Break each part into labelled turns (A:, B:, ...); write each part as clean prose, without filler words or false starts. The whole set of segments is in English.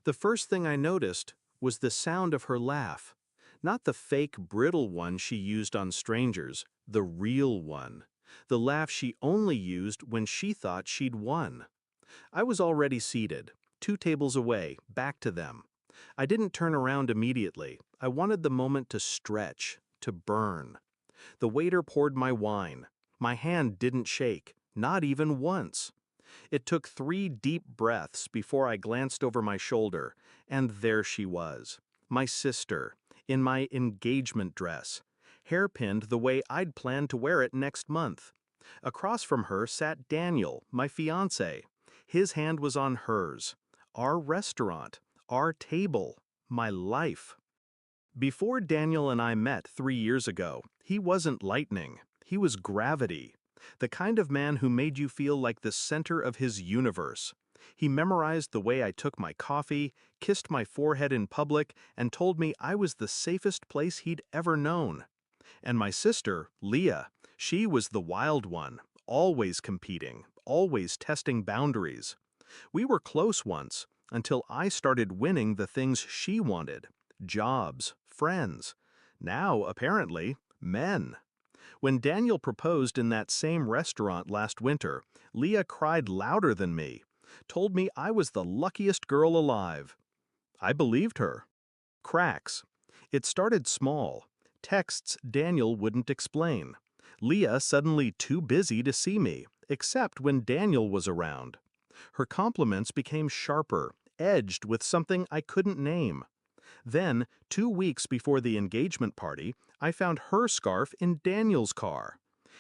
A: The first thing I noticed was the sound of her laugh. Not the fake, brittle one she used on strangers, the real one. The laugh she only used when she thought she'd won. I was already seated, 2 tables away, back to them. I didn't turn around immediately. I wanted the moment to stretch, to burn. The waiter poured my wine. My hand didn't shake, not even once. It took 3 deep breaths before I glanced over my shoulder, and there she was, my sister, in my engagement dress, hairpinned the way I'd planned to wear it next month. Across from her sat Daniel, my fiancé. His hand was on hers. Our restaurant, our table, my life. Before Daniel and I met 3 years ago, he wasn't lightning. He was gravity. The kind of man who made you feel like the center of his universe. He memorized the way I took my coffee, kissed my forehead in public, and told me I was the safest place he'd ever known. And my sister, Leah, she was the wild one, always competing, always testing boundaries. We were close once, until I started winning the things she wanted. Jobs, friends. Now, apparently, men. When Daniel proposed in that same restaurant last winter, Leah cried louder than me, told me I was the luckiest girl alive. I believed her. Cracks. It started small. Texts Daniel wouldn't explain. Leah suddenly too busy to see me, except when Daniel was around. Her compliments became sharper, edged with something I couldn't name. Then, 2 weeks before the engagement party, I found her scarf in Daniel's car.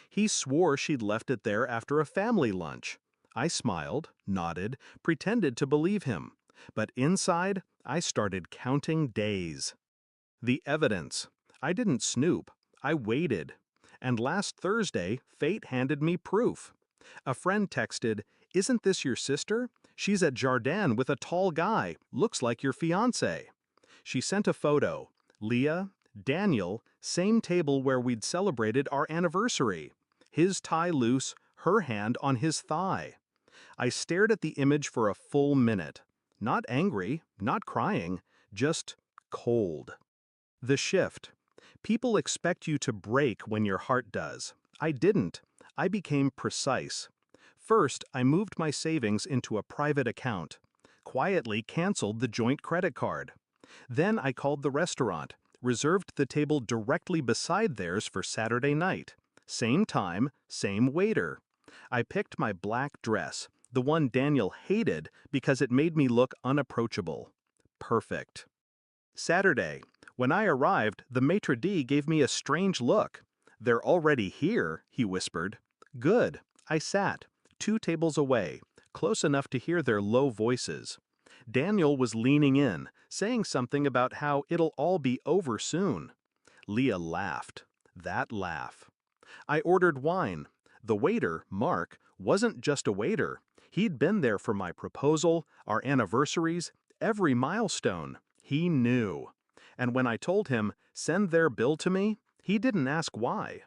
A: He swore she'd left it there after a family lunch. I smiled, nodded, pretended to believe him. But inside, I started counting days. The evidence. I didn't snoop. I waited. And last Thursday, fate handed me proof. A friend texted, "Isn't this your sister? She's at Jardin with a tall guy. Looks like your fiancé." She sent a photo. Leah, Daniel, same table where we'd celebrated our anniversary. His tie loose, her hand on his thigh. I stared at the image for a full minute. Not angry, not crying, just cold. The shift. People expect you to break when your heart does. I didn't. I became precise. First, I moved my savings into a private account. Quietly canceled the joint credit card. Then I called the restaurant, reserved the table directly beside theirs for Saturday night. Same time, same waiter. I picked my black dress, the one Daniel hated because it made me look unapproachable. Perfect. Saturday. When I arrived, the maitre d' gave me a strange look. "They're already here," he whispered. Good. I sat, 2 tables away, close enough to hear their low voices. Daniel was leaning in, saying something about how it'll all be over soon. Leah laughed. That laugh. I ordered wine. The waiter, Mark, wasn't just a waiter. He'd been there for my proposal, our anniversaries, every milestone. He knew. And when I told him, "Send their bill to me," he didn't ask why.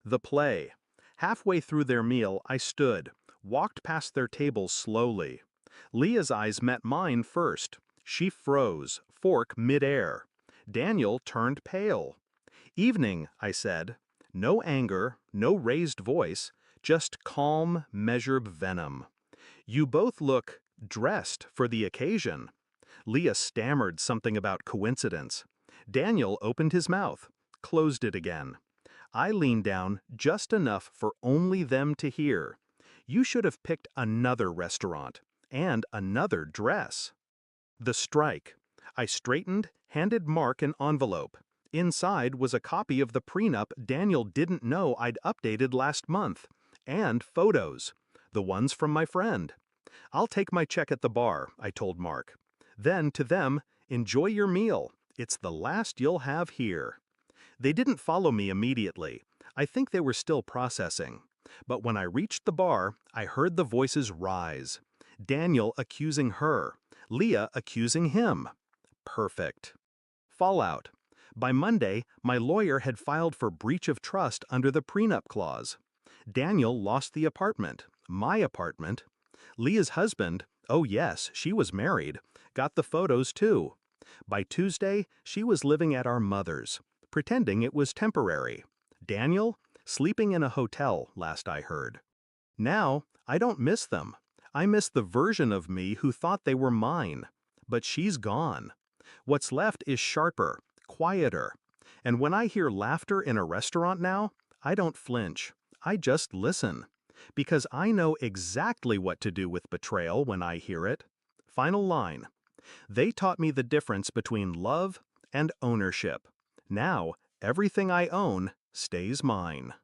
A: The play. Halfway through their meal, I stood, walked past their table slowly. Leah's eyes met mine first. She froze, fork midair. Daniel turned pale. "Evening," I said. No anger, no raised voice, just calm, measured venom. "You both look dressed for the occasion." Leah stammered something about coincidence. Daniel opened his mouth, closed it again. I leaned down just enough for only them to hear. "You should have picked another restaurant. And another dress." The strike. I straightened, handed Mark an envelope. Inside was a copy of the prenup Daniel didn't know I'd updated last month. And photos. The ones from my friend. "I'll take my check at the bar," I told Mark. Then to them, "Enjoy your meal. It's the last you'll have here." They didn't follow me immediately. I think they were still processing. But when I reached the bar, I heard the voices rise. Daniel accusing her. Leah accusing him. Perfect. Fallout. By Monday, my lawyer had filed for breach of trust under the prenup clause. Daniel lost the apartment, my apartment. Leah's husband, Oh yes, she was married. Got the photos too. By Tuesday, she was living at our mother's, pretending it was temporary. Daniel? Sleeping in a hotel, last I heard. Now, I don't miss them. I miss the version of me who thought they were mine. But she's gone. What's left is sharper, quieter. And when I hear laughter in a restaurant now, I don't flinch. I just listen. Because I know exactly what to do with betrayal when I hear it. Final line. They taught me the difference between love and ownership. Now, everything I own stays mine.